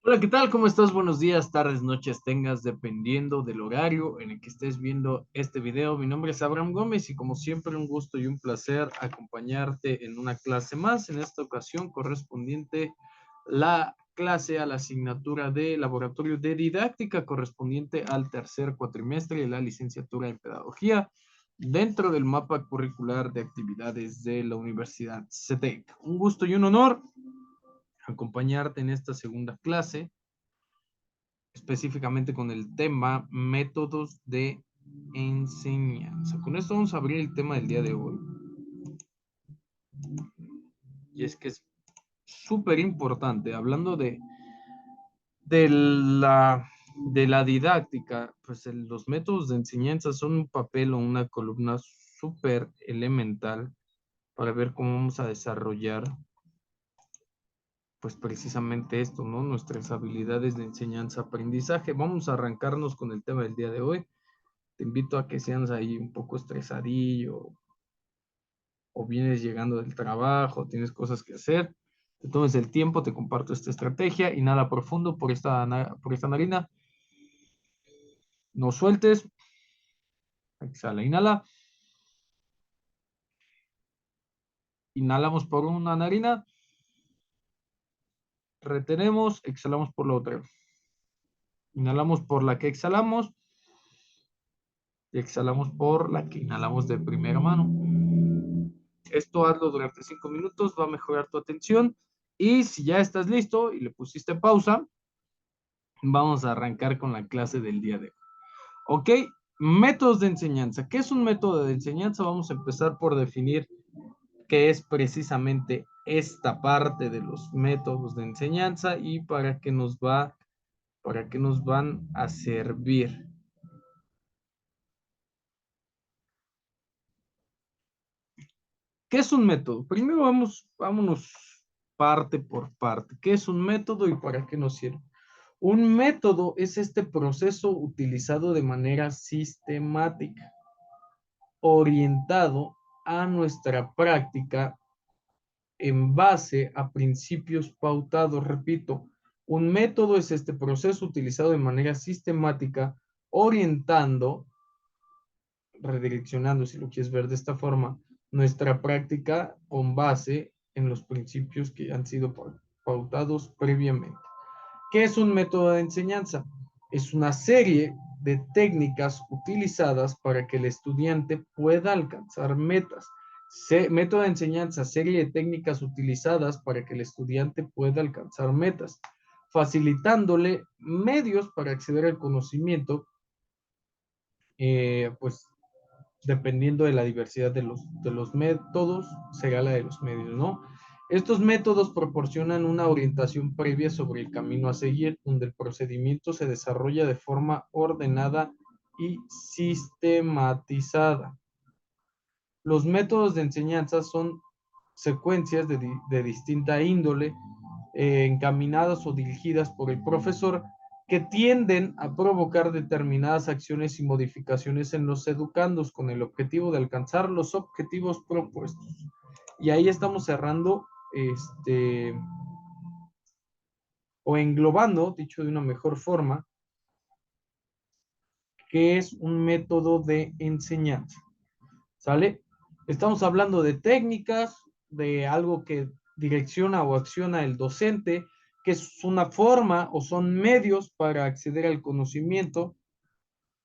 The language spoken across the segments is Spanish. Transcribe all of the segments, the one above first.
Hola, ¿qué tal? ¿Cómo estás? Buenos días, tardes, noches tengas, dependiendo del horario en el que estés viendo este video. Mi nombre es Abraham Gómez y como siempre un gusto y un placer acompañarte en una clase más, en esta ocasión correspondiente la clase a la asignatura de Laboratorio de Didáctica correspondiente al tercer cuatrimestre de la licenciatura en Pedagogía dentro del mapa curricular de actividades de la Universidad CETEC. Un gusto y un honor acompañarte en esta segunda clase específicamente con el tema métodos de enseñanza. Con esto vamos a abrir el tema del día de hoy. Y es que es súper importante, hablando de, la, de la didáctica, pues los métodos de enseñanza son un papel o una columna súper elemental para ver cómo vamos a desarrollar pues precisamente esto, ¿no? Nuestras habilidades de enseñanza-aprendizaje. Vamos a arrancarnos con el tema del día de hoy. Te invito a que seas ahí un poco estresadillo o vienes llegando del trabajo, tienes cosas que hacer, te tomes el tiempo, te comparto esta estrategia, inhala profundo por esta narina, no sueltes, exhala, inhala, inhalamos por una narina, retenemos, exhalamos por la otra, inhalamos por la que exhalamos y exhalamos por la que inhalamos de primera mano. Esto hazlo durante 5 minutos, va a mejorar tu atención y si ya estás listo y le pusiste pausa, vamos a arrancar con la clase del día de hoy. ¿Ok? Métodos de enseñanza. ¿Qué es un método de enseñanza? Vamos a empezar por definir qué es precisamente esta parte de los métodos de enseñanza y para qué nos van a servir. ¿Qué es un método? Primero vámonos parte por parte. ¿Qué es un método y para qué nos sirve? Un método es este proceso utilizado de manera sistemática, orientado a nuestra práctica en base a principios pautados. Repito, un método es este proceso utilizado de manera sistemática, orientando, redireccionando, si lo quieres ver de esta forma, nuestra práctica con base en los principios que han sido pautados previamente. ¿Qué es un método de enseñanza? Es una serie de técnicas utilizadas para que el estudiante pueda alcanzar metas. Método de enseñanza, serie de técnicas utilizadas para que el estudiante pueda alcanzar metas, facilitándole medios para acceder al conocimiento, pues dependiendo de la diversidad de los métodos, será la de los medios, ¿no? Estos métodos proporcionan una orientación previa sobre el camino a seguir, donde el procedimiento se desarrolla de forma ordenada y sistematizada. Los métodos de enseñanza son secuencias de distinta índole, encaminadas o dirigidas por el profesor, que tienden a provocar determinadas acciones y modificaciones en los educandos con el objetivo de alcanzar los objetivos propuestos. Y ahí estamos cerrando, o englobando, dicho de una mejor forma, que es un método de enseñanza. ¿Sale? Estamos hablando de técnicas, de algo que direcciona o acciona el docente, que es una forma o son medios para acceder al conocimiento,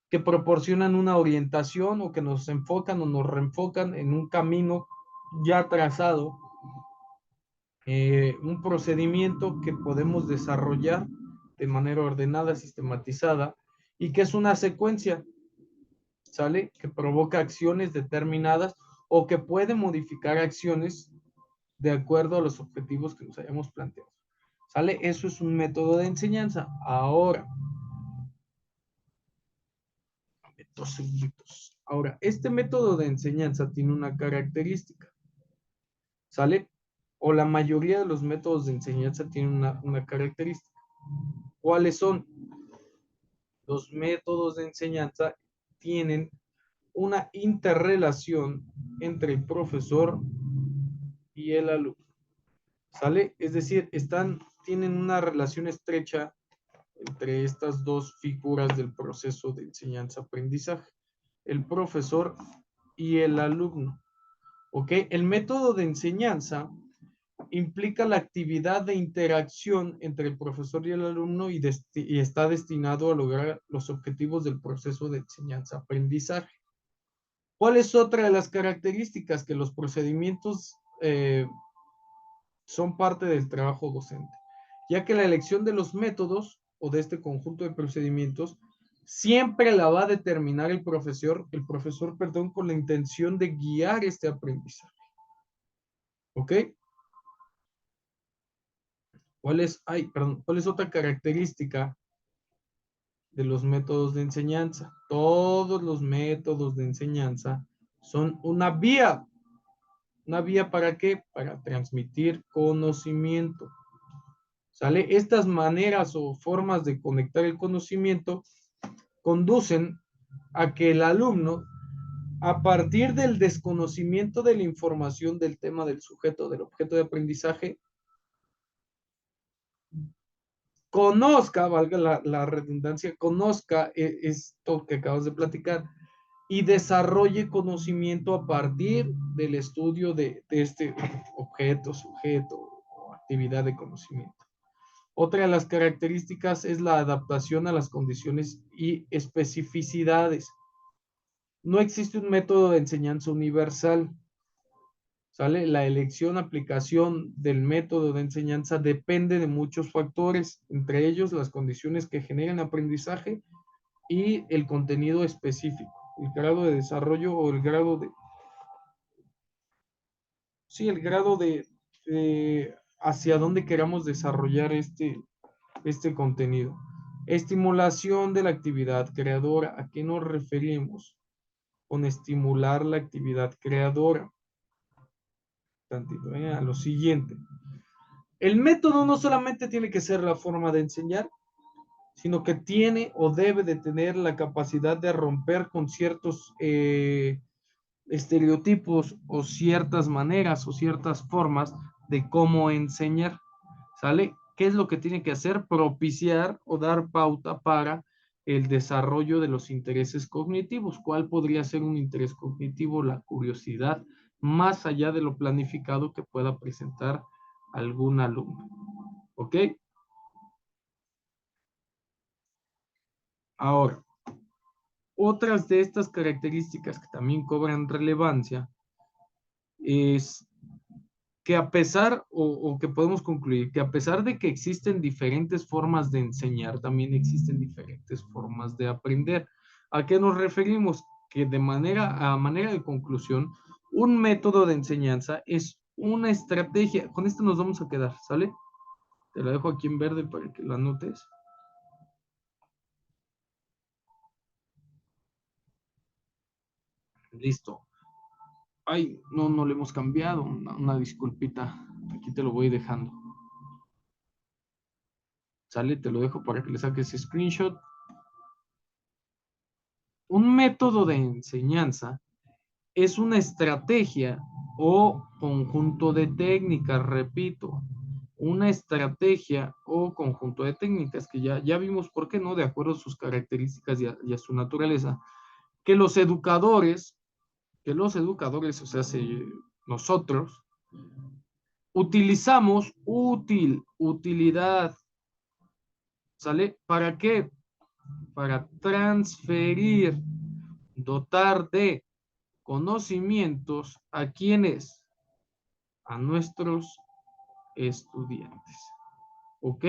que proporcionan una orientación o que nos enfocan o nos reenfocan en un camino ya trazado, un procedimiento que podemos desarrollar de manera ordenada, sistematizada, y que es una secuencia, ¿sale? Que provoca acciones determinadas o que puede modificar acciones de acuerdo a los objetivos que nos hayamos planteado. ¿Sale? Eso es un método de enseñanza. Ahora, 2 segunditos. Ahora, este método de enseñanza tiene una característica. ¿Sale? O la mayoría de los métodos de enseñanza tienen una característica. ¿Cuáles son? Los métodos de enseñanza tienen una interrelación entre el profesor y el alumno. ¿Sale? Es decir, tienen una relación estrecha entre estas dos figuras del proceso de enseñanza-aprendizaje, el profesor y el alumno. ¿Ok? El método de enseñanza implica la actividad de interacción entre el profesor y el alumno y está destinado a lograr los objetivos del proceso de enseñanza-aprendizaje. ¿Cuál es otra de las características? Que los procedimientos son parte del trabajo docente, ya que la elección de los métodos o de este conjunto de procedimientos siempre la va a determinar el profesor, perdón, con la intención de guiar este aprendizaje. ¿Ok? ¿Cuál es otra característica de los métodos de enseñanza? Todos los métodos de enseñanza son una vía. ¿Una vía para qué? Para transmitir conocimiento. ¿Sale? Estas maneras o formas de conectar el conocimiento conducen a que el alumno, a partir del desconocimiento de la información del tema del sujeto, del objeto de aprendizaje, conozca, valga la redundancia, conozca esto que acabas de platicar y desarrolle conocimiento a partir del estudio de este objeto, sujeto o actividad de conocimiento. Otra de las características es la adaptación a las condiciones y especificidades. No existe un método de enseñanza universal. ¿Sale? La elección, aplicación del método de enseñanza depende de muchos factores, entre ellos las condiciones que generan aprendizaje y el contenido específico, el grado de desarrollo o el grado de, sí, el grado de hacia dónde queramos desarrollar este contenido. Estimulación de la actividad creadora. ¿A qué nos referimos con estimular la actividad creadora? Tantito, a lo siguiente. El método no solamente tiene que ser la forma de enseñar, sino que tiene o debe de tener la capacidad de romper con ciertos estereotipos o ciertas maneras o ciertas formas de cómo enseñar. ¿Sale? ¿Qué es lo que tiene que hacer? Propiciar o dar pauta para el desarrollo de los intereses cognitivos. ¿Cuál podría ser un interés cognitivo? La curiosidad, más allá de lo planificado que pueda presentar algún alumno. ¿Ok? Ahora, otras de estas características que también cobran relevancia es que a pesar, o que podemos concluir, que a pesar de que existen diferentes formas de enseñar, también existen diferentes formas de aprender. ¿A qué nos referimos? Que a manera de conclusión, un método de enseñanza es una estrategia. Con esto nos vamos a quedar, ¿sale? Te la dejo aquí en verde para que la anotes. Listo. Ay, no le hemos cambiado. Una disculpita. Aquí te lo voy dejando. Sale, te lo dejo para que le saques screenshot. Un método de enseñanza es una estrategia o conjunto de técnicas, repito, una estrategia o conjunto de técnicas que ya vimos por qué no, de acuerdo a sus características y a su naturaleza, que o sea, nosotros, utilizamos utilidad, ¿sale? ¿Para qué? Para transferir, dotar de conocimientos a quienes, a nuestros estudiantes. ¿Ok?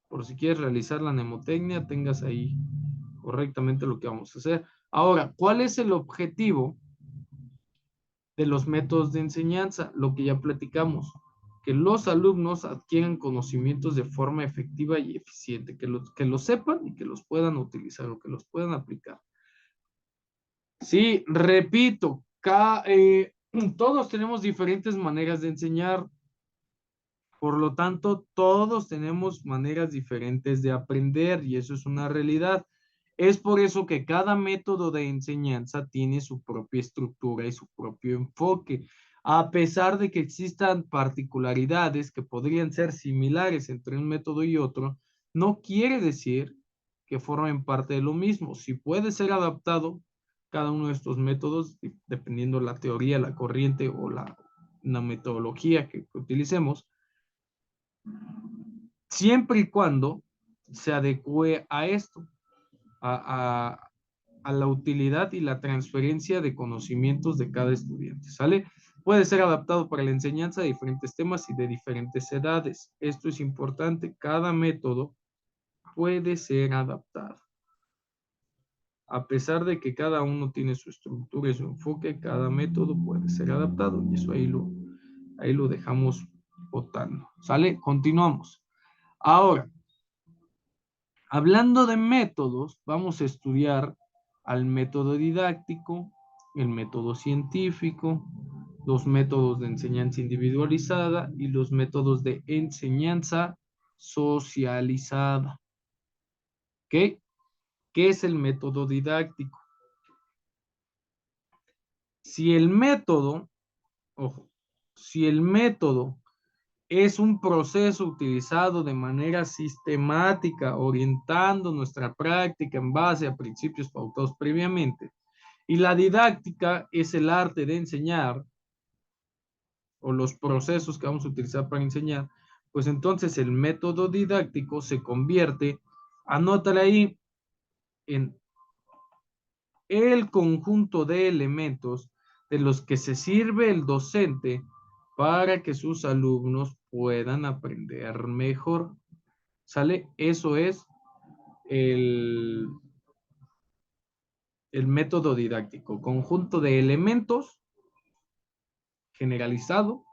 Por si quieres realizar la mnemotecnia, tengas ahí correctamente lo que vamos a hacer. Ahora, ¿cuál es el objetivo de los métodos de enseñanza? Lo que ya platicamos, que los alumnos adquieran conocimientos de forma efectiva y eficiente, que los sepan y que los puedan utilizar o que los puedan aplicar. Sí, repito, todos tenemos diferentes maneras de enseñar, por lo tanto, todos tenemos maneras diferentes de aprender y eso es una realidad. Es por eso que cada método de enseñanza tiene su propia estructura y su propio enfoque. A pesar de que existan particularidades que podrían ser similares entre un método y otro, no quiere decir que formen parte de lo mismo. Si puede ser adaptado cada uno de estos métodos, dependiendo la teoría, la corriente o la metodología que utilicemos, siempre y cuando se adecue a esto, a, a, a la utilidad y la transferencia de conocimientos de cada estudiante, ¿sale? Puede ser adaptado para la enseñanza de diferentes temas y de diferentes edades. Esto es importante. Cada método puede ser adaptado. A pesar de que cada uno tiene su estructura y su enfoque, cada método puede ser adaptado. Y eso ahí lo dejamos votando. ¿Sale? Continuamos. Ahora, hablando de métodos, vamos a estudiar al método didáctico, el método científico, los métodos de enseñanza individualizada y los métodos de enseñanza socializada. ¿Ok? ¿Qué es el método didáctico? Si el método, ojo, si el método es un proceso utilizado de manera sistemática, orientando nuestra práctica en base a principios pautados previamente, y la didáctica es el arte de enseñar o los procesos que vamos a utilizar para enseñar, pues entonces el método didáctico se convierte, anótale ahí, en el conjunto de elementos de los que se sirve el docente para que sus alumnos puedan aprender mejor. ¿Sale? Eso es el, el método didáctico, conjunto de elementos generalizado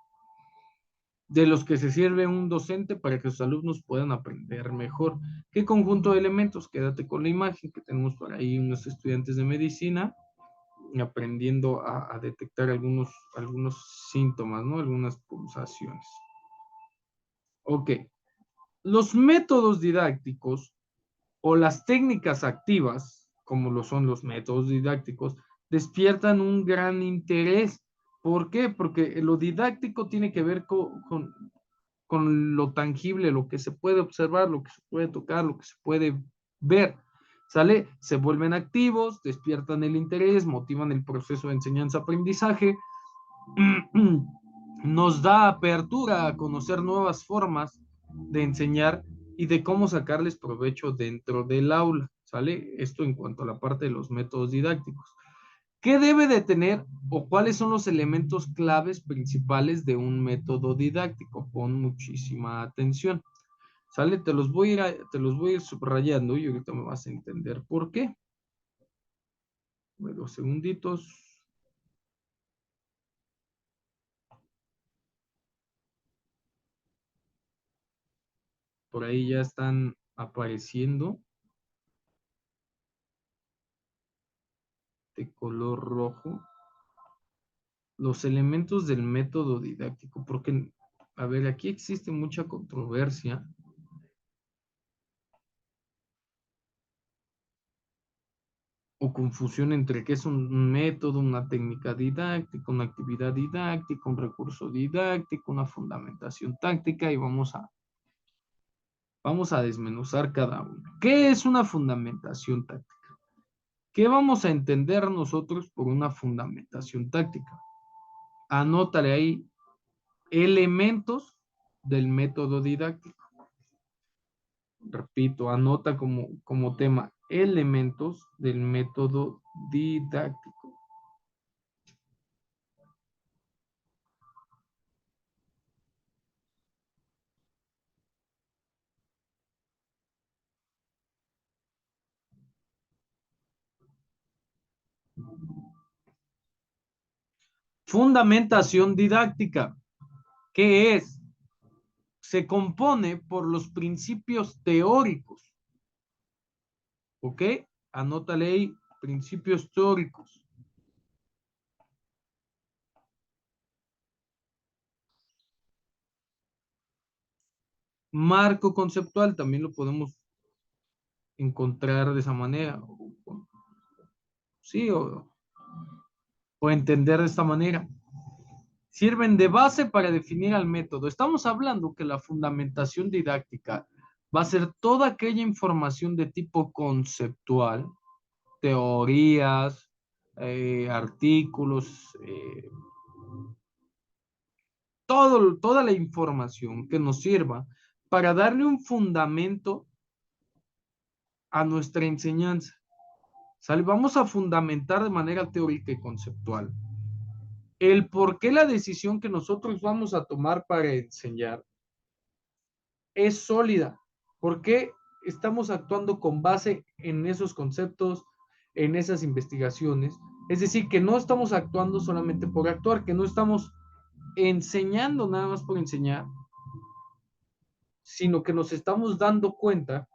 de los que se sirve un docente para que sus alumnos puedan aprender mejor. ¿Qué conjunto de elementos? Quédate con la imagen que tenemos por ahí unos estudiantes de medicina aprendiendo a detectar algunos síntomas, ¿no? Algunas pulsaciones. Ok. Los métodos didácticos o las técnicas activas, como lo son los métodos didácticos, despiertan un gran interés. ¿Por qué? Porque lo didáctico tiene que ver con lo tangible, lo que se puede observar, lo que se puede tocar, lo que se puede ver. ¿Sale? Se vuelven activos, despiertan el interés, motivan el proceso de enseñanza-aprendizaje, nos da apertura a conocer nuevas formas de enseñar y de cómo sacarles provecho dentro del aula. ¿Sale? Esto en cuanto a la parte de los métodos didácticos. ¿Qué debe de tener o cuáles son los elementos claves principales de un método didáctico? Pon muchísima atención. ¿Sale? Te los voy a ir subrayando y ahorita me vas a entender por qué. 2 segunditos. Por ahí ya están apareciendo de color rojo los elementos del método didáctico, porque, a ver, aquí existe mucha controversia o confusión entre qué es un método, una técnica didáctica, una actividad didáctica, un recurso didáctico, una fundamentación táctica, y vamos a desmenuzar cada uno. ¿Qué es una fundamentación táctica? ¿Qué vamos a entender nosotros por una fundamentación táctica? Anótale ahí elementos del método didáctico. Repito, anota como tema elementos del método didáctico. Fundamentación didáctica. ¿Qué es? Se compone por los principios teóricos. ¿Ok? Anótale ahí, principios teóricos. Marco conceptual, también lo podemos encontrar de esa manera. Sí, o entender de esta manera. sirven de base para definir al método. Estamos hablando que la fundamentación didáctica va a ser toda aquella información de tipo conceptual, teorías, artículos, toda la información que nos sirva para darle un fundamento a nuestra enseñanza. ¿Sale? Vamos a fundamentar de manera teórica y conceptual el por qué la decisión que nosotros vamos a tomar para enseñar es sólida. ¿Por qué estamos actuando con base en esos conceptos, en esas investigaciones? Es decir, que no estamos actuando solamente por actuar, que no estamos enseñando nada más por enseñar, sino que nos estamos dando cuenta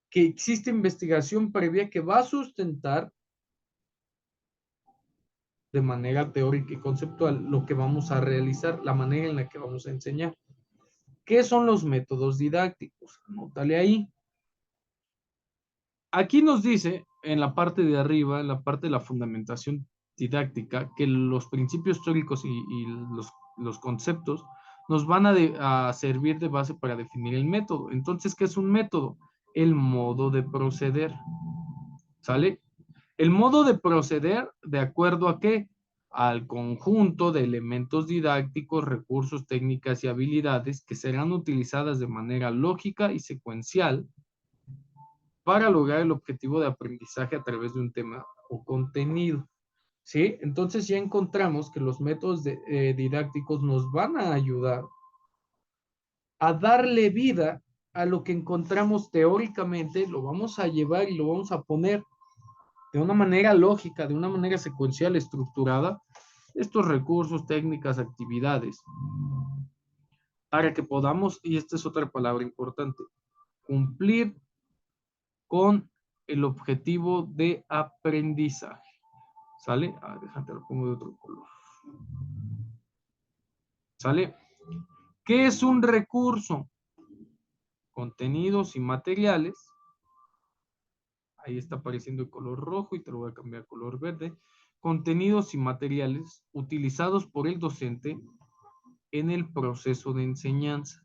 que existe investigación previa que va a sustentar de manera teórica y conceptual lo que vamos a realizar, la manera en la que vamos a enseñar. ¿Qué son los métodos didácticos? Anótale ahí. Aquí nos dice, en la parte de arriba, en la parte de la fundamentación didáctica, que los principios teóricos y los conceptos nos van a servir de base para definir el método. Entonces, ¿qué es un método? El modo de proceder. ¿Sale? El modo de proceder, ¿de acuerdo a qué? Al conjunto de elementos didácticos, recursos, técnicas y habilidades que serán utilizadas de manera lógica y secuencial para lograr el objetivo de aprendizaje a través de un tema o contenido. ¿Sí? Entonces ya encontramos que los métodos didácticos nos van a ayudar a darle vida a lo que encontramos teóricamente, lo vamos a llevar y lo vamos a poner de una manera lógica, de una manera secuencial, estructurada, estos recursos, técnicas, actividades, para que podamos, y esta es otra palabra importante, cumplir con el objetivo de aprendizaje. ¿Sale? Déjate lo pongo de otro color. ¿Sale? ¿Qué es un recurso? Contenidos y materiales. Ahí está apareciendo el color rojo y te lo voy a cambiar a color verde. Contenidos y materiales utilizados por el docente en el proceso de enseñanza.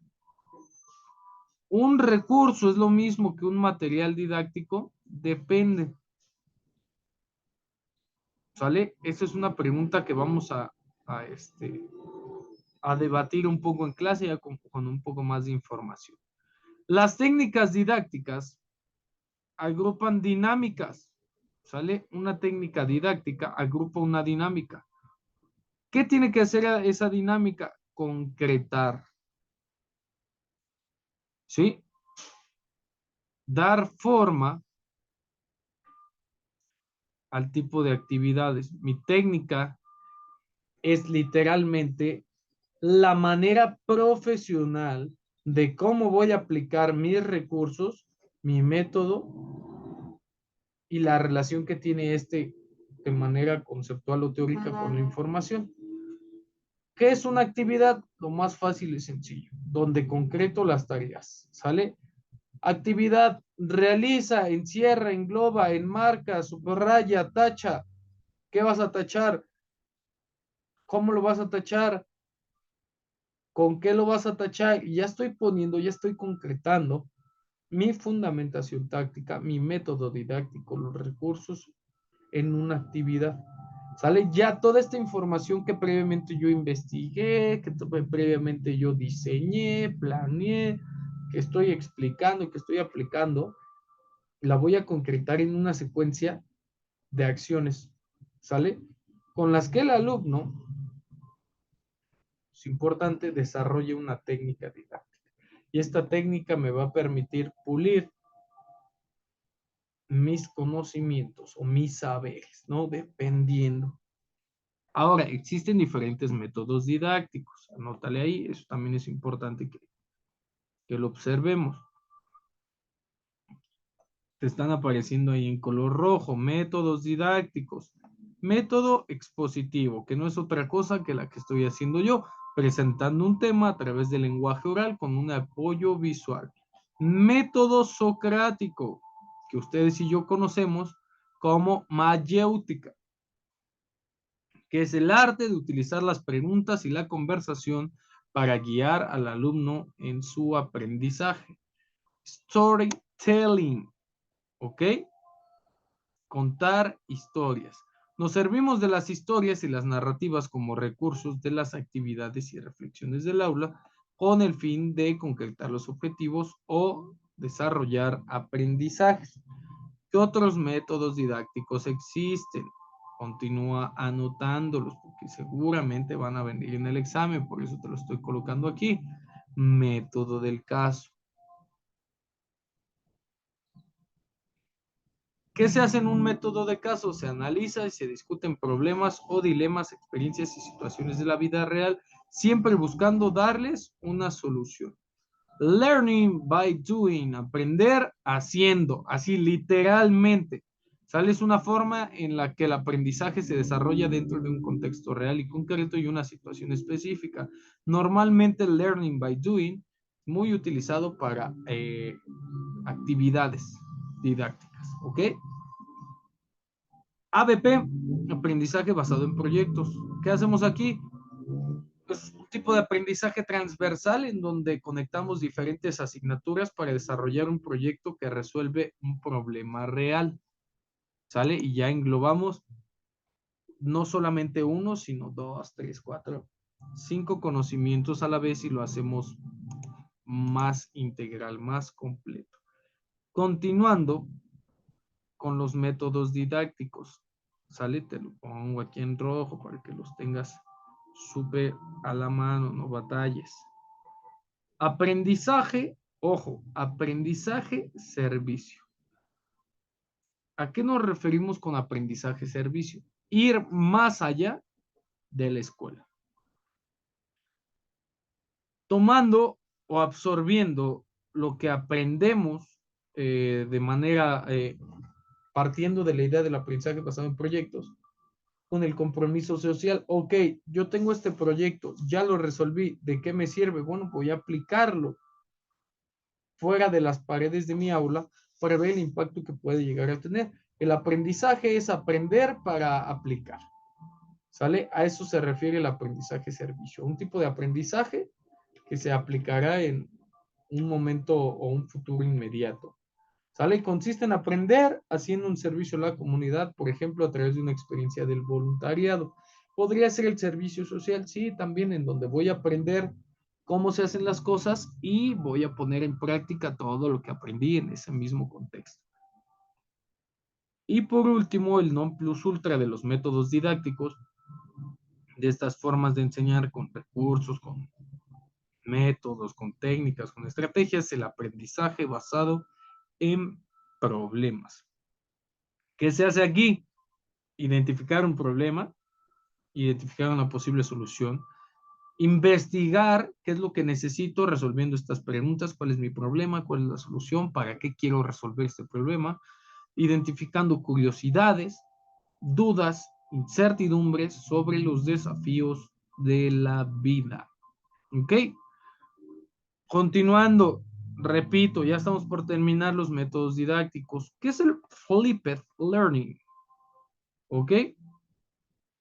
¿Un recurso es lo mismo que un material didáctico? Depende. ¿Sale? Esa es una pregunta que vamos a debatir un poco en clase ya con un poco más de información. Las técnicas didácticas agrupan dinámicas. ¿Sale? Una técnica didáctica agrupa una dinámica. ¿Qué tiene que hacer esa dinámica? Concretar. ¿Sí? Dar forma al tipo de actividades. Mi técnica es literalmente la manera profesional de cómo voy a aplicar mis recursos, mi método y la relación que tiene de manera conceptual o teórica con la información. ¿Qué es una actividad? Lo más fácil y sencillo, donde concreto las tareas, ¿sale? Actividad, realiza, encierra, engloba, enmarca, subraya, tacha. ¿Qué vas a tachar? ¿Cómo lo vas a tachar? ¿Con qué lo vas a tachar? Y ya estoy poniendo, ya estoy concretando mi fundamentación táctica, mi método didáctico, los recursos en una actividad. ¿Sale? Ya toda esta información que previamente yo investigué, que previamente yo diseñé, planeé, que estoy explicando y que estoy aplicando, la voy a concretar en una secuencia de acciones, ¿sale? Con las que el alumno, es importante, desarrolle una técnica didáctica. Y esta técnica me va a permitir pulir mis conocimientos o mis saberes, ¿no? Dependiendo. Ahora, existen diferentes métodos didácticos. Anótale ahí, eso también es importante que lo observemos. Te están apareciendo ahí en color rojo, métodos didácticos. Método expositivo, que no es otra cosa que la que estoy haciendo yo, presentando un tema a través del lenguaje oral con un apoyo visual. Método socrático, que ustedes y yo conocemos como mayéutica. que es el arte de utilizar las preguntas y la conversación para guiar al alumno en su aprendizaje. Storytelling, ¿ok? Contar historias. Nos servimos de las historias y las narrativas como recursos de las actividades y reflexiones del aula con el fin de concretar los objetivos o desarrollar aprendizajes. ¿Qué otros métodos didácticos existen? Continúa anotándolos porque seguramente van a venir en el examen, por eso te lo estoy colocando aquí. Método del caso. ¿Qué se hace en un método de caso? Se analiza y se discuten problemas o dilemas, experiencias y situaciones de la vida real, siempre buscando darles una solución. Learning by doing, aprender haciendo, así literalmente. ¿Sale? Es una forma en la que el aprendizaje se desarrolla dentro de un contexto real y concreto y una situación específica. Normalmente el learning by doing, muy utilizado para actividades didácticas, ¿ok? ABP, aprendizaje basado en proyectos. ¿Qué hacemos aquí? Es un tipo de aprendizaje transversal en donde conectamos diferentes asignaturas para desarrollar un proyecto que resuelve un problema real. ¿Sale? Y ya englobamos no solamente uno, sino dos, tres, cuatro, cinco conocimientos a la vez y lo hacemos más integral, más completo. Continuando con los métodos didácticos. ¿Sale? Te lo pongo aquí en rojo para que los tengas súper a la mano, no batalles. Aprendizaje, ojo, aprendizaje servicio. ¿A qué nos referimos con aprendizaje servicio? Ir más allá de la escuela. Tomando o absorbiendo lo que aprendemos de manera, partiendo de la idea del aprendizaje basado en proyectos, con el compromiso social. Ok, yo tengo este proyecto, ya lo resolví, ¿de qué me sirve? Bueno, voy a aplicarlo fuera de las paredes de mi aula para ver el impacto que puede llegar a tener. El aprendizaje es aprender para aplicar. ¿Sale? A eso se refiere el aprendizaje servicio. Un tipo de aprendizaje que se aplicará en un momento o un futuro inmediato. ¿Sale? Consiste en aprender haciendo un servicio a la comunidad, por ejemplo, a través de una experiencia del voluntariado. Podría ser el servicio social, sí, también en donde voy a aprender cómo se hacen las cosas y voy a poner en práctica todo lo que aprendí en ese mismo contexto. Y por último, el non plus ultra de los métodos didácticos, de estas formas de enseñar con recursos, con métodos, con técnicas, con estrategias, el aprendizaje basado en problemas. ¿Qué se hace aquí? Identificar un problema, identificar una posible solución, investigar qué es lo que necesito resolviendo estas preguntas, cuál es mi problema, cuál es la solución, para qué quiero resolver este problema, identificando curiosidades, dudas, incertidumbres sobre los desafíos de la vida. ¿Ok? Continuando, repito, ya estamos por terminar los métodos didácticos. ¿Qué es el flipped learning? ¿Ok?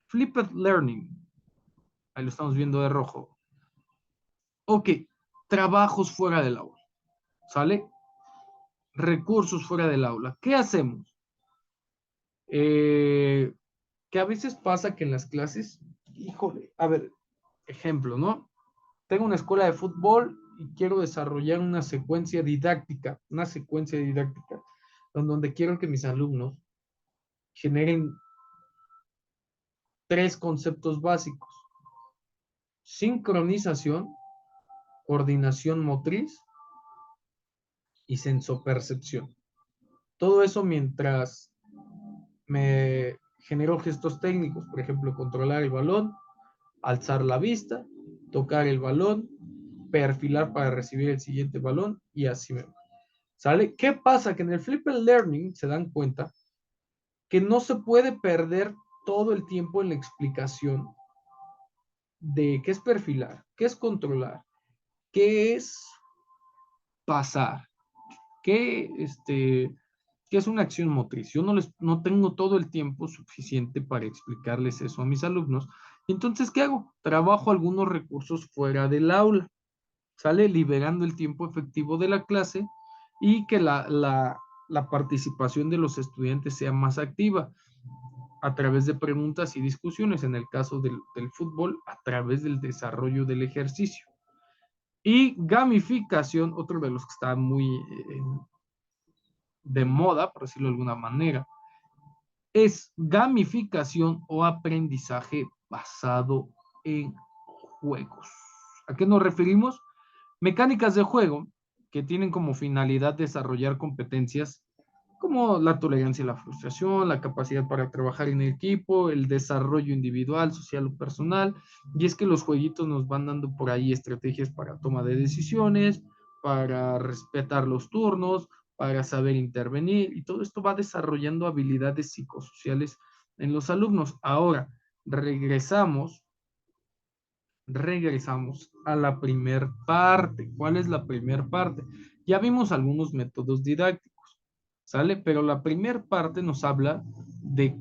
Flipped learning. Ahí lo estamos viendo de rojo. Ok, trabajos fuera del aula. ¿Sale? Recursos fuera del aula. ¿Qué hacemos? Que a veces pasa que en las clases, híjole, a ver, ejemplo, ¿no? Tengo una escuela de fútbol y quiero desarrollar una secuencia didáctica, donde quiero que mis alumnos generen tres conceptos básicos: sincronización, coordinación motriz y sensopercepción. Todo eso mientras me genero gestos técnicos, por ejemplo, controlar el balón, alzar la vista, tocar el balón, perfilar para recibir el siguiente balón y así me va. ¿Sale? ¿Qué pasa? Que en el Flipped Learning se dan cuenta que no se puede perder todo el tiempo en la explicación de qué es perfilar, qué es controlar, qué es pasar, qué ¿Qué es una acción motriz? Yo no tengo todo el tiempo suficiente para explicarles eso a mis alumnos. Entonces, ¿qué hago? Trabajo algunos recursos fuera del aula, ¿sale? Liberando el tiempo efectivo de la clase y que la participación de los estudiantes sea más activa a través de preguntas y discusiones, en el caso del fútbol, a través del desarrollo del ejercicio. Y gamificación, otro de los que está muy de moda, por decirlo de alguna manera, es gamificación o aprendizaje basado en juegos. ¿A qué nos referimos? Mecánicas de juego que tienen como finalidad desarrollar competencias como la tolerancia a la frustración, la capacidad para trabajar en equipo, el desarrollo individual, social o personal. Y es que los jueguitos nos van dando por ahí estrategias para toma de decisiones, para respetar los turnos, para saber intervenir, y todo esto va desarrollando habilidades psicosociales en los alumnos. Ahora, regresamos a la primer parte. ¿Cuál es la primer parte? Ya vimos algunos métodos didácticos, ¿sale? Pero la primer parte nos habla de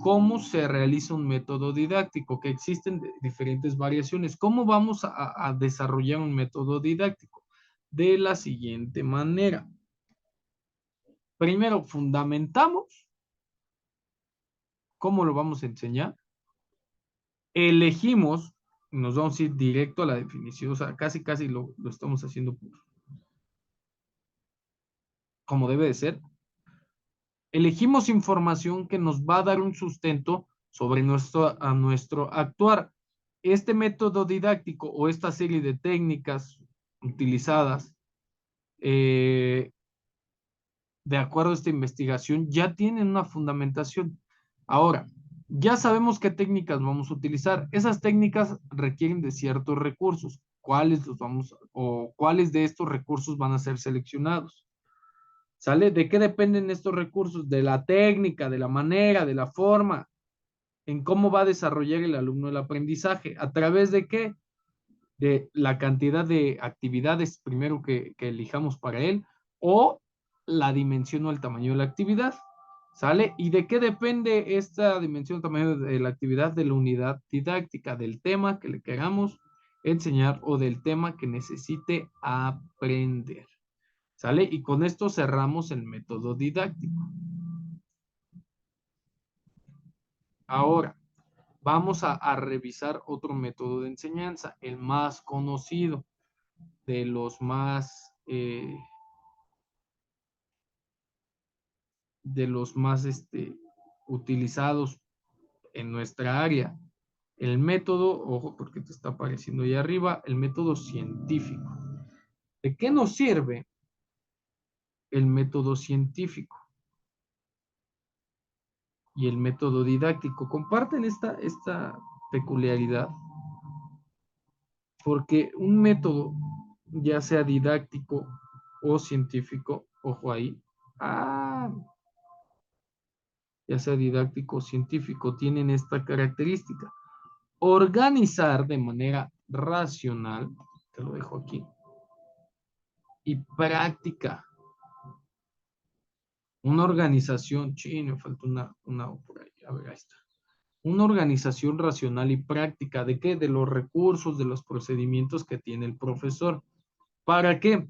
cómo se realiza un método didáctico, que existen diferentes variaciones. ¿Cómo vamos a desarrollar un método didáctico? De la siguiente manera. Primero, fundamentamos cómo lo vamos a enseñar. Elegimos, nos vamos a ir directo a la definición, o sea, casi lo estamos haciendo como debe de ser. Elegimos información que nos va a dar un sustento sobre nuestro actuar. Este método didáctico o esta serie de técnicas utilizadas de acuerdo a esta investigación ya tienen una fundamentación. Ahora, ya sabemos qué técnicas vamos a utilizar. Esas técnicas requieren de ciertos recursos. ¿Cuáles de estos recursos van a ser seleccionados? ¿Sale? ¿De qué dependen estos recursos? De la técnica, de la manera, de la forma, en cómo va a desarrollar el alumno el aprendizaje. ¿A través de qué? De la cantidad de actividades primero que elijamos para él, o la dimensión o el tamaño de la actividad. ¿Sale? ¿Y de qué depende esta dimensión o tamaño de la actividad? De la unidad didáctica, del tema que le queramos enseñar o del tema que necesite aprender. ¿Sale? Y con esto cerramos el método didáctico. Ahora, vamos a revisar otro método de enseñanza, el más conocido, de los más, utilizados en nuestra área. El método, ojo porque te está apareciendo ahí arriba, el método científico. ¿De qué nos sirve el método científico y el método didáctico? Comparten esta peculiaridad, porque un método, ya sea didáctico o científico, ojo ahí, ya sea didáctico o científico, tienen esta característica: organizar de manera racional, te lo dejo aquí, y práctica. Una organización, me falta una por ahí, a ver, ahí está. Una organización racional y práctica, ¿de qué? De los recursos, de los procedimientos que tiene el profesor. ¿Para qué?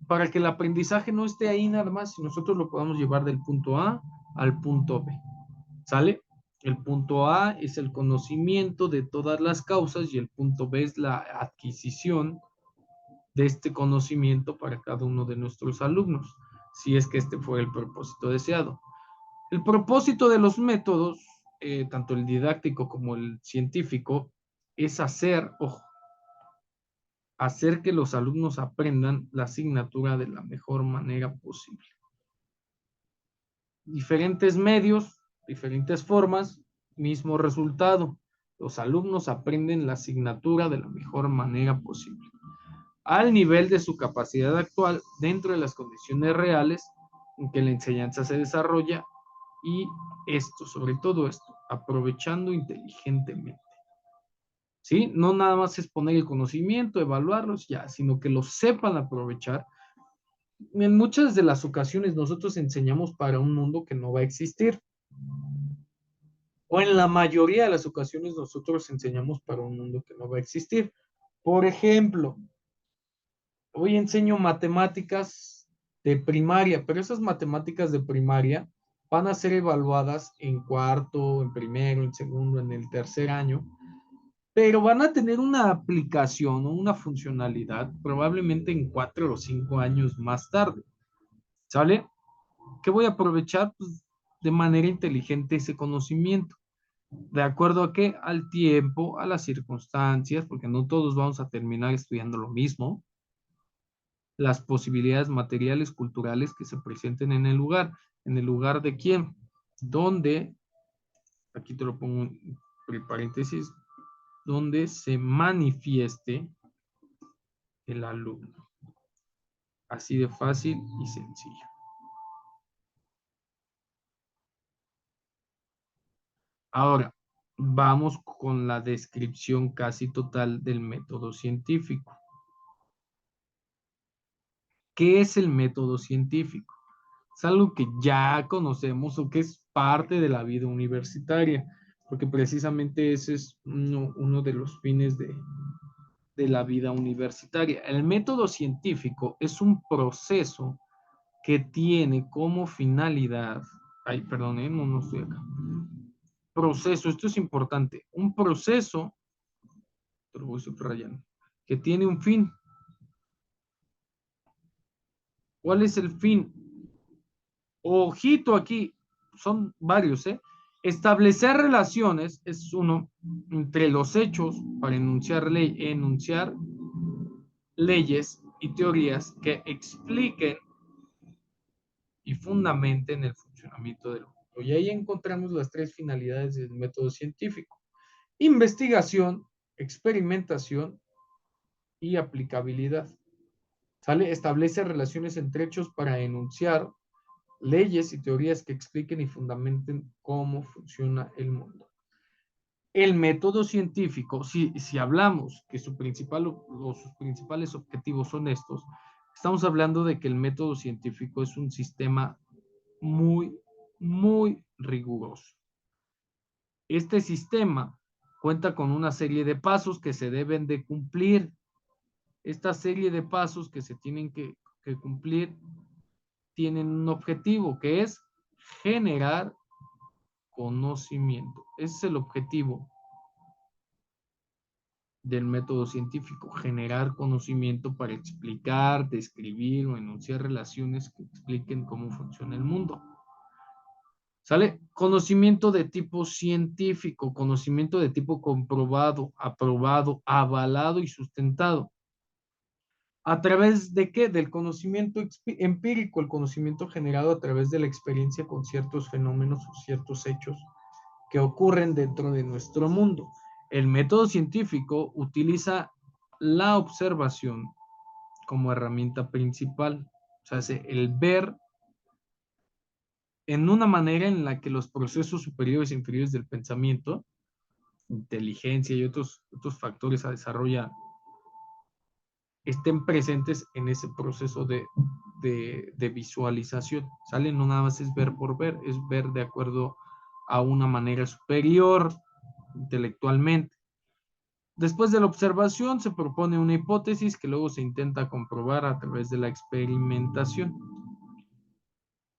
Para que el aprendizaje no esté ahí nada más, y nosotros lo podamos llevar del punto A al punto B. ¿Sale? El punto A es el conocimiento de todas las causas y el punto B es la adquisición de este conocimiento para cada uno de nuestros alumnos, si es que este fue el propósito deseado. El propósito de los métodos, tanto el didáctico como el científico, es hacer que los alumnos aprendan la asignatura de la mejor manera posible. Diferentes medios, diferentes formas, mismo resultado. Los alumnos aprenden la asignatura de la mejor manera posible, al nivel de su capacidad actual, dentro de las condiciones reales en que la enseñanza se desarrolla, y esto, sobre todo esto, aprovechando inteligentemente. ¿Sí? No nada más es poner el conocimiento, evaluarlos ya, sino que lo sepan aprovechar En muchas de las ocasiones nosotros enseñamos para un mundo que no va a existir. O en la mayoría de las ocasiones nosotros enseñamos para un mundo que no va a existir. Por ejemplo, hoy enseño matemáticas de primaria, pero esas matemáticas de primaria van a ser evaluadas en cuarto, en primero, en segundo, en el tercer año, pero van a tener una aplicación o una funcionalidad probablemente en 4 o 5 años más tarde. ¿Sale? ¿Qué voy a aprovechar? Pues, de manera inteligente ese conocimiento. ¿De acuerdo a qué? Al tiempo, a las circunstancias, porque no todos vamos a terminar estudiando lo mismo, las posibilidades materiales, culturales que se presenten en el lugar de quién, donde, aquí te lo pongo entre paréntesis, donde se manifieste el alumno. Así de fácil y sencillo. Ahora, vamos con la descripción casi total del método científico. ¿Qué es el método científico? Es algo que ya conocemos o que es parte de la vida universitaria, porque precisamente ese es uno de los fines de la vida universitaria. El método científico es un proceso que tiene como finalidad, ay, perdón, no, no estoy acá. Proceso, esto es importante, un proceso, te lo voy subrayando, que tiene un fin. ¿Cuál es el fin? Ojito aquí, son varios, ¿eh? Establecer relaciones es uno entre los hechos para enunciar leyes y teorías que expliquen y fundamenten el funcionamiento del mundo. Y ahí encontramos las tres finalidades del método científico: investigación, experimentación y aplicabilidad. ¿Sale? Establece relaciones entre hechos para enunciar leyes y teorías que expliquen y fundamenten cómo funciona el mundo. El método científico, si hablamos que sus principales objetivos son estos, estamos hablando de que el método científico es un sistema muy, muy riguroso. Este sistema cuenta con una serie de pasos que se deben de cumplir. Esta serie de pasos que se tienen que cumplir tienen un objetivo, que es generar conocimiento. Ese es el objetivo del método científico: generar conocimiento para explicar, describir o enunciar relaciones que expliquen cómo funciona el mundo. ¿Sale? Conocimiento de tipo científico, conocimiento de tipo comprobado, aprobado, avalado y sustentado. ¿A través de qué? Del conocimiento empírico, el conocimiento generado a través de la experiencia con ciertos fenómenos o ciertos hechos que ocurren dentro de nuestro mundo. El método científico utiliza la observación como herramienta principal, o sea, el ver en una manera en la que los procesos superiores e inferiores del pensamiento, inteligencia y otros factores a desarrollar estén presentes en ese proceso de visualización. ¿Sale? No nada más es ver por ver, es ver de acuerdo a una manera superior intelectualmente. Después de la observación se propone una hipótesis que luego se intenta comprobar a través de la experimentación.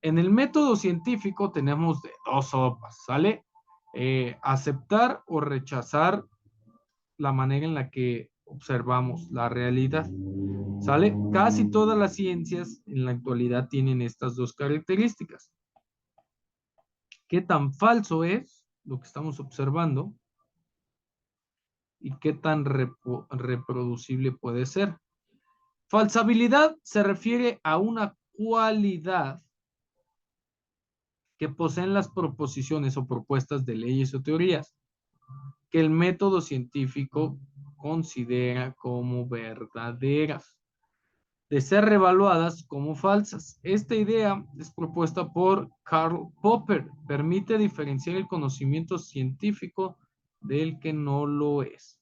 En el método científico tenemos de dos sopas, ¿sale? Aceptar o rechazar la manera en la que observamos la realidad, ¿sale? Casi todas las ciencias en la actualidad tienen estas dos características. ¿Qué tan falso es lo que estamos observando y qué tan reproducible puede ser? Falsabilidad se refiere a una cualidad que poseen las proposiciones o propuestas de leyes o teorías que el método científico considera como verdaderas, de ser revaluadas como falsas. Esta idea es propuesta por Karl Popper. Permite diferenciar el conocimiento científico del que no lo es.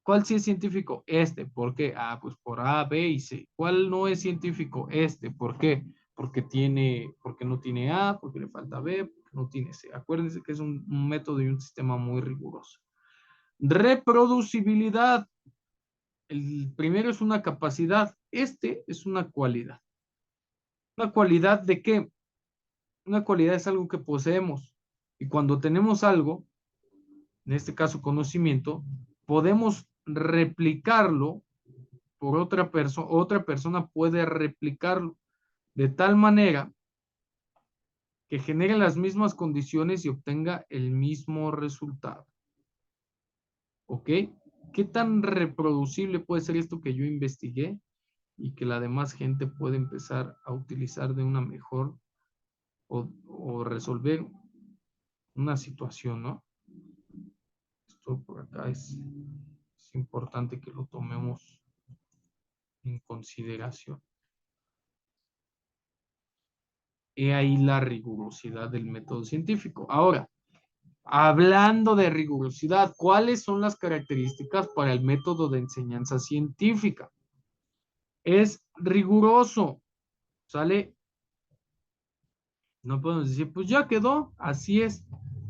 ¿Cuál sí es científico? Este. ¿Por qué? Ah, pues por A, B y C. ¿Cuál no es científico? Este. ¿Por qué? Porque no tiene A, porque le falta B, porque no tiene C. Acuérdense que es un método y un sistema muy riguroso. Reproducibilidad. El primero es una capacidad. Este es una cualidad. ¿Una cualidad de qué? Una cualidad es algo que poseemos. Y cuando tenemos algo, en este caso conocimiento, podemos replicarlo por otra persona puede replicarlo de tal manera que genere las mismas condiciones y obtenga el mismo resultado. ¿Ok? ¿Qué tan reproducible puede ser esto que yo investigué y que la demás gente puede empezar a utilizar de una mejor o resolver una situación, ¿no? Esto por acá es importante que lo tomemos en consideración. He ahí la rigurosidad del método científico. Ahora, hablando de rigurosidad, ¿cuáles son las características para el método de enseñanza científica? Es riguroso, ¿sale? No podemos decir, pues ya quedó, así es,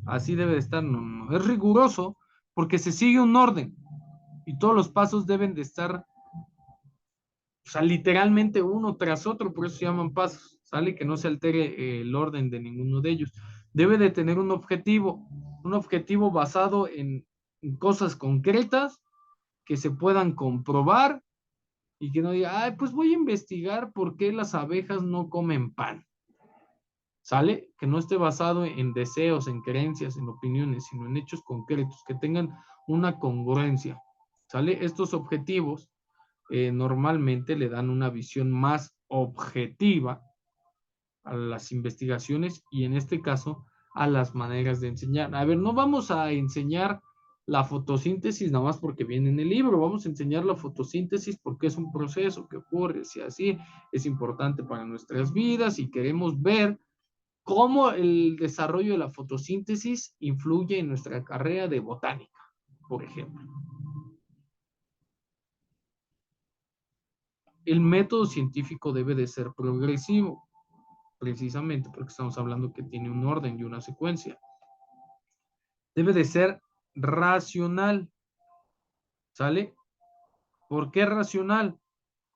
así debe de estar. No, no, es riguroso porque se sigue un orden y todos los pasos deben de estar, o sea, literalmente uno tras otro, por eso se llaman pasos, ¿sale? Que no se altere el orden de ninguno de ellos. Debe de tener un objetivo basado en cosas concretas que se puedan comprobar y que no diga, ay, pues voy a investigar por qué las abejas no comen pan. ¿Sale? Que no esté basado en deseos, en creencias, en opiniones, sino en hechos concretos, que tengan una congruencia. ¿Sale? Estos objetivos normalmente le dan una visión más objetiva a las investigaciones y en este caso a las maneras de enseñar. A ver, no vamos a enseñar la fotosíntesis nada más porque viene en el libro, vamos a enseñar la fotosíntesis porque es un proceso que ocurre, si así es importante para nuestras vidas y queremos ver cómo el desarrollo de la fotosíntesis influye en nuestra carrera de botánica, por ejemplo. El método científico debe de ser progresivo, precisamente porque estamos hablando que tiene un orden y una secuencia. Debe de ser racional, ¿sale? ¿Por qué racional?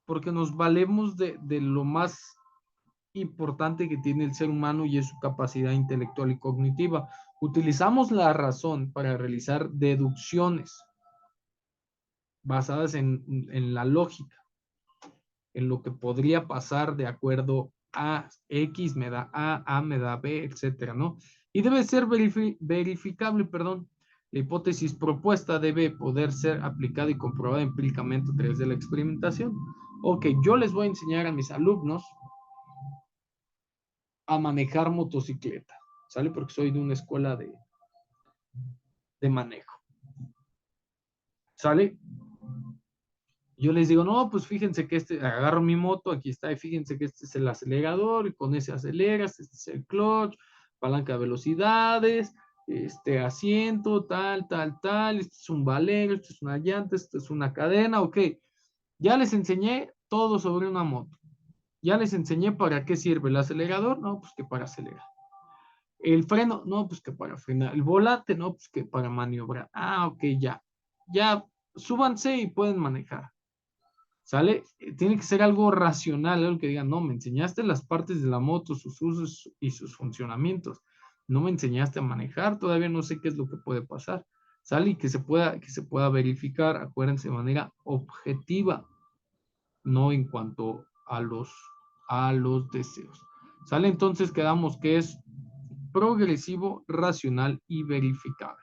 Porque nos valemos de lo más importante que tiene el ser humano y es su capacidad intelectual y cognitiva. Utilizamos la razón para realizar deducciones basadas en la lógica, en lo que podría pasar de acuerdo a X me da A me da B, etcétera, ¿no? Y debe ser verificable, perdón. La hipótesis propuesta debe poder ser aplicada y comprobada empíricamente a través de la experimentación. Ok, yo les voy a enseñar a mis alumnos a manejar motocicleta, ¿sale? Porque soy de una escuela de manejo, ¿sale? Yo les digo, no, pues fíjense que agarro mi moto, aquí está, y fíjense que este es el acelerador, y con ese aceleras, este es el clutch, palanca de velocidades, este asiento, tal, este es un valero, este es una llanta, esto es una cadena, ok. Ya les enseñé todo sobre una moto. Ya les enseñé para qué sirve el acelerador, no, pues que para acelerar. El freno, no, pues que para frenar. El volante, no, pues que para maniobrar. Ah, ok, ya. Ya, súbanse y pueden manejar. ¿Sale? Tiene que ser algo racional, algo que digan, no, me enseñaste las partes de la moto, sus usos y sus funcionamientos. No me enseñaste a manejar, todavía no sé qué es lo que puede pasar. ¿Sale? Y que se pueda verificar, acuérdense, de manera objetiva, no en cuanto a los deseos. ¿Sale? Entonces quedamos que es progresivo, racional y verificable.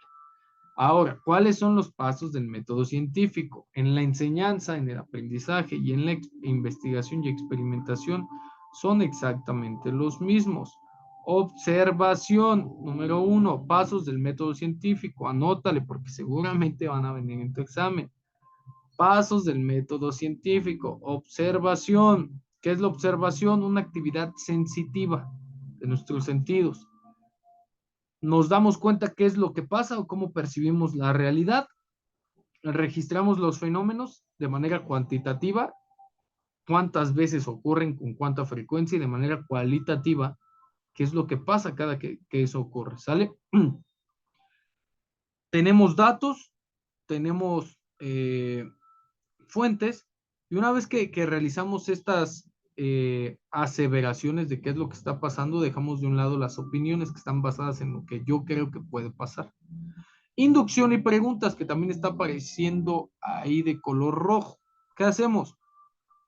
Ahora, ¿cuáles son los pasos del método científico? En la enseñanza, en el aprendizaje y en la investigación y experimentación son exactamente los mismos. Observación, número 1, pasos del método científico. Anótale porque seguramente van a venir en tu examen. Pasos del método científico. Observación. ¿Qué es la observación? Una actividad sensitiva de nuestros sentidos. Nos damos cuenta qué es lo que pasa o cómo percibimos la realidad registramos los fenómenos de manera cuantitativa, cuántas veces ocurren, con cuánta frecuencia, y de manera cualitativa, qué es lo que pasa cada que eso ocurre, ¿sale? Tenemos datos, tenemos fuentes, y una vez que realizamos estas aseveraciones de qué es lo que está pasando, dejamos de un lado las opiniones que están basadas en lo que yo creo que puede pasar. Inducción y preguntas, que también está apareciendo ahí de color rojo. ¿Qué hacemos?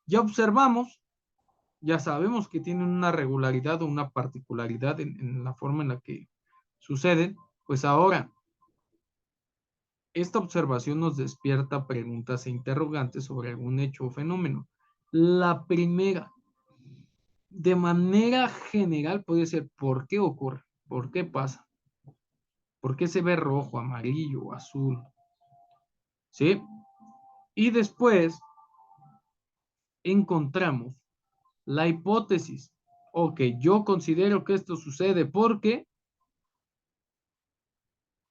Ya observamos, ya sabemos que tienen una regularidad o una particularidad en la forma en la que suceden, pues ahora esta observación nos despierta preguntas e interrogantes sobre algún hecho o fenómeno. La primera, de manera general, puede ser ¿por qué ocurre? ¿Por qué pasa? ¿Por qué se ve rojo, amarillo o azul? ¿Sí? Y después encontramos la hipótesis. Ok, yo considero que esto sucede porque,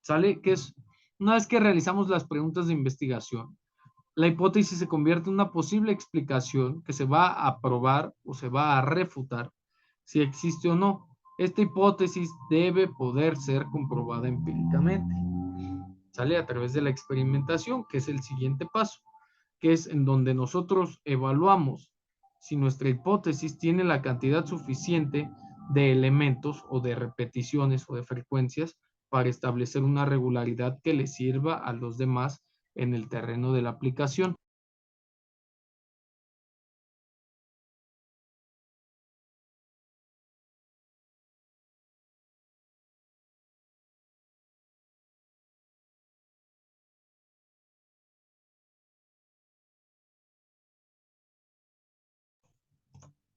¿sale? Que es, una vez que realizamos las preguntas de investigación, la hipótesis se convierte en una posible explicación que se va a probar o se va a refutar si existe o no. Esta hipótesis debe poder ser comprobada empíricamente. Sale a través de la experimentación, que es el siguiente paso, que es en donde nosotros evaluamos si nuestra hipótesis tiene la cantidad suficiente de elementos o de repeticiones o de frecuencias para establecer una regularidad que le sirva a los demás en el terreno de la aplicación.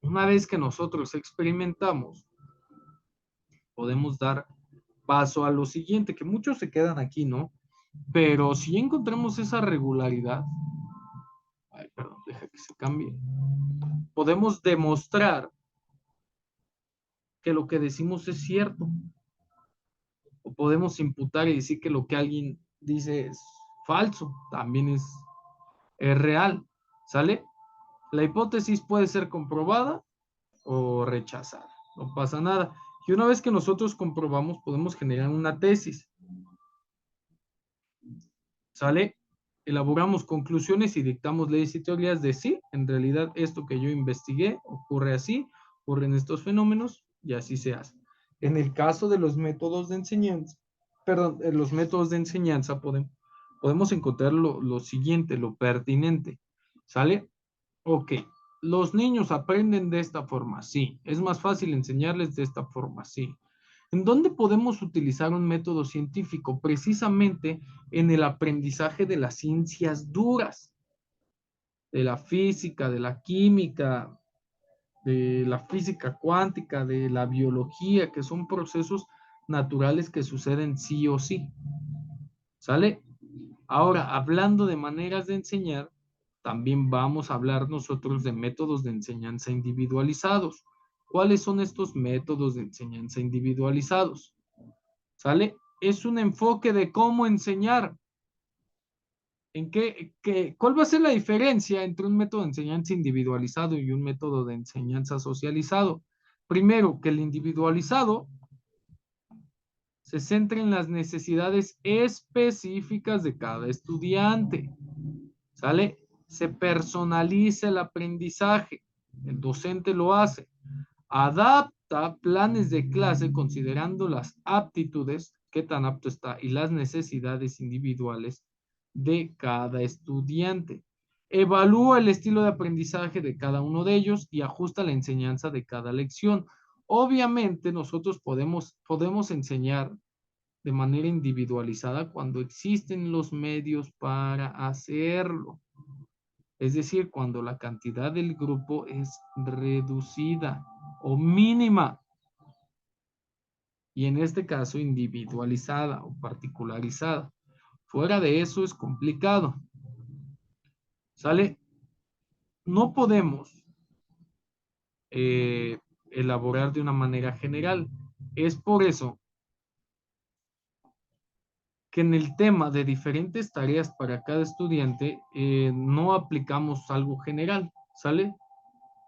Una vez que nosotros experimentamos, podemos dar paso a lo siguiente, que muchos se quedan aquí, ¿no? Pero si encontramos esa regularidad, ay, perdón, deja que se cambie, podemos demostrar que lo que decimos es cierto, o podemos imputar y decir que lo que alguien dice es falso, también es real, ¿sale? La hipótesis puede ser comprobada o rechazada, no pasa nada. Y una vez que nosotros comprobamos, podemos generar una tesis, ¿sale? Elaboramos conclusiones y dictamos leyes y teorías de sí, en realidad esto que yo investigué ocurre así, ocurren estos fenómenos y así se hace. En el caso de los métodos de enseñanza, perdón, en los métodos de enseñanza podemos encontrar lo siguiente, lo pertinente, ¿sale? Ok, los niños aprenden de esta forma, sí. Es más fácil enseñarles de esta forma, sí. ¿En dónde podemos utilizar un método científico? Precisamente en el aprendizaje de las ciencias duras, de la física, de la química, de la física cuántica, de la biología, que son procesos naturales que suceden sí o sí. ¿Sale? Ahora, hablando de maneras de enseñar, también vamos a hablar nosotros de métodos de enseñanza individualizados. ¿Cuáles son estos métodos de enseñanza individualizados? ¿Sale? Es un enfoque de cómo enseñar. ¿Cuál va a ser la diferencia entre un método de enseñanza individualizado y un método de enseñanza socializado? Primero, que el individualizado se centra en las necesidades específicas de cada estudiante. ¿Sale? Se personaliza el aprendizaje. El docente lo hace. Adapta planes de clase considerando las aptitudes, qué tan apto está, y las necesidades individuales de cada estudiante. Evalúa el estilo de aprendizaje de cada uno de ellos y ajusta la enseñanza de cada lección. Obviamente nosotros podemos enseñar de manera individualizada cuando existen los medios para hacerlo. Es decir, cuando la cantidad del grupo es reducida o mínima, y en este caso individualizada o particularizada. Fuera de eso es complicado. ¿Sale? No podemos eh, elaborar de una manera general. Es por eso que en el tema de diferentes tareas para cada estudiante no aplicamos algo general, ¿sale?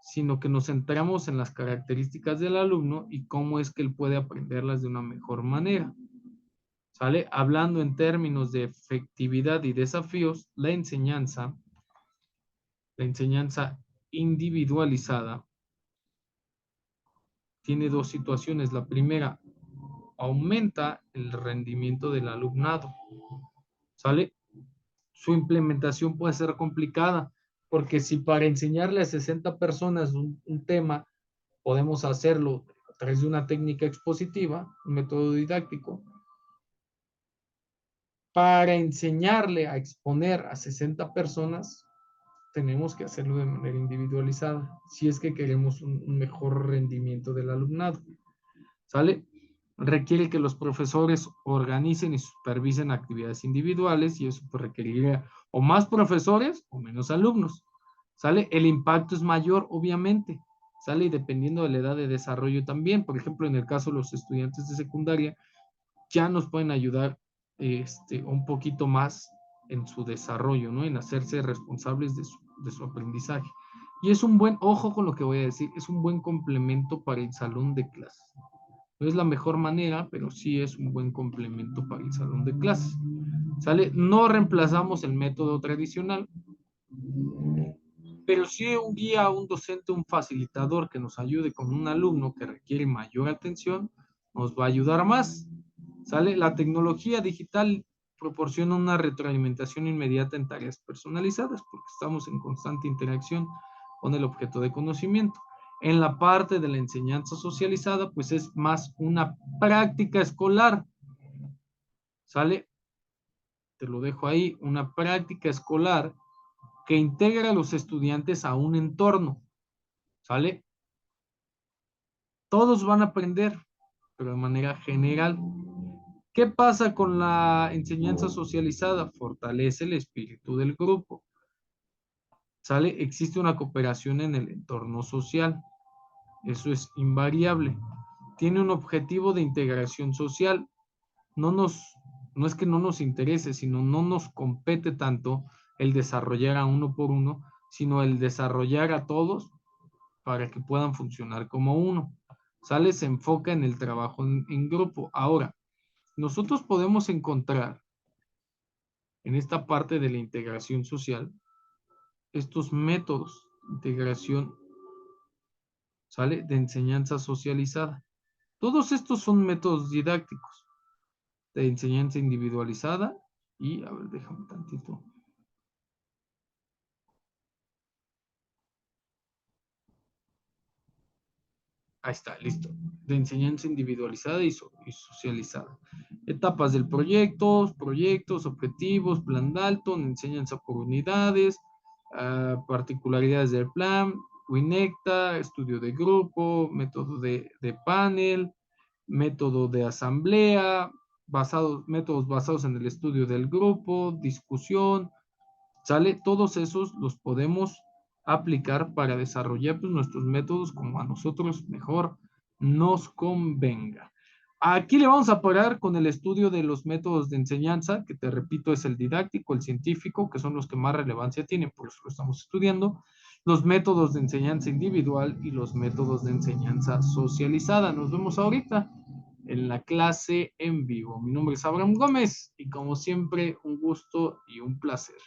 Sino que nos centramos en las características del alumno y cómo es que él puede aprenderlas de una mejor manera, ¿sale? Hablando en términos de efectividad y desafíos, la enseñanza individualizada tiene dos situaciones. La primera, aumenta el rendimiento del alumnado, ¿sale? Su implementación puede ser complicada, porque si para enseñarle a 60 personas un tema podemos hacerlo a través de una técnica expositiva, un método didáctico, para enseñarle a exponer a 60 personas, tenemos que hacerlo de manera individualizada, si es que queremos un mejor rendimiento del alumnado. ¿Sale? Requiere que los profesores organicen y supervisen actividades individuales y eso pues, requeriría o más profesores o menos alumnos. ¿Sale? El impacto es mayor, obviamente. ¿Sale? Y dependiendo de la edad de desarrollo también. Por ejemplo, en el caso de los estudiantes de secundaria, ya nos pueden ayudar un poquito más en su desarrollo, ¿no? En hacerse responsables de su aprendizaje. Y es un buen, ojo con lo que voy a decir, es un buen complemento para el salón de clases. No es la mejor manera, pero sí es un buen complemento para el salón de clases. ¿Sale? No reemplazamos el método tradicional, pero sí un guía, un docente, un facilitador que nos ayude con un alumno que requiere mayor atención, nos va a ayudar más. ¿Sale? La tecnología digital proporciona una retroalimentación inmediata en tareas personalizadas porque estamos en constante interacción con el objeto de conocimiento. En la parte de la enseñanza socializada, pues es más una práctica escolar. ¿Sale? Te lo dejo ahí, una práctica escolar que integra a los estudiantes a un entorno. ¿Sale? Todos van a aprender, pero de manera general. ¿Qué pasa con la enseñanza socializada? Fortalece el espíritu del grupo. ¿Sale? Existe una cooperación en el entorno social. Eso es invariable. Tiene un objetivo de integración social. No nos, no es que no nos interese, sino no nos compete tanto el desarrollar a uno por uno, sino el desarrollar a todos para que puedan funcionar como uno. ¿Sale? Se enfoca en el trabajo en grupo. Ahora, nosotros podemos encontrar en esta parte de la integración social estos métodos de integración, ¿sale? De enseñanza socializada. Todos estos son métodos didácticos de enseñanza individualizada y, a ver, déjame tantito. Ahí está, listo. De enseñanza individualizada y socializada. Etapas del proyecto, proyectos, objetivos, plan Dalton, enseñanza por unidades, particularidades del plan, Winecta, estudio de grupo, método de panel, método de asamblea, métodos basados en el estudio del grupo, discusión, ¿sale? Todos esos los podemos aplicar para desarrollar pues, nuestros métodos como a nosotros mejor nos convenga. Aquí le vamos a parar con el estudio de los métodos de enseñanza, que te repito es el didáctico, el científico, que son los que más relevancia tienen, por eso lo estamos estudiando, los métodos de enseñanza individual y los métodos de enseñanza socializada. Nos vemos ahorita en la clase en vivo. Mi nombre es Abraham Gómez y como siempre un gusto y un placer.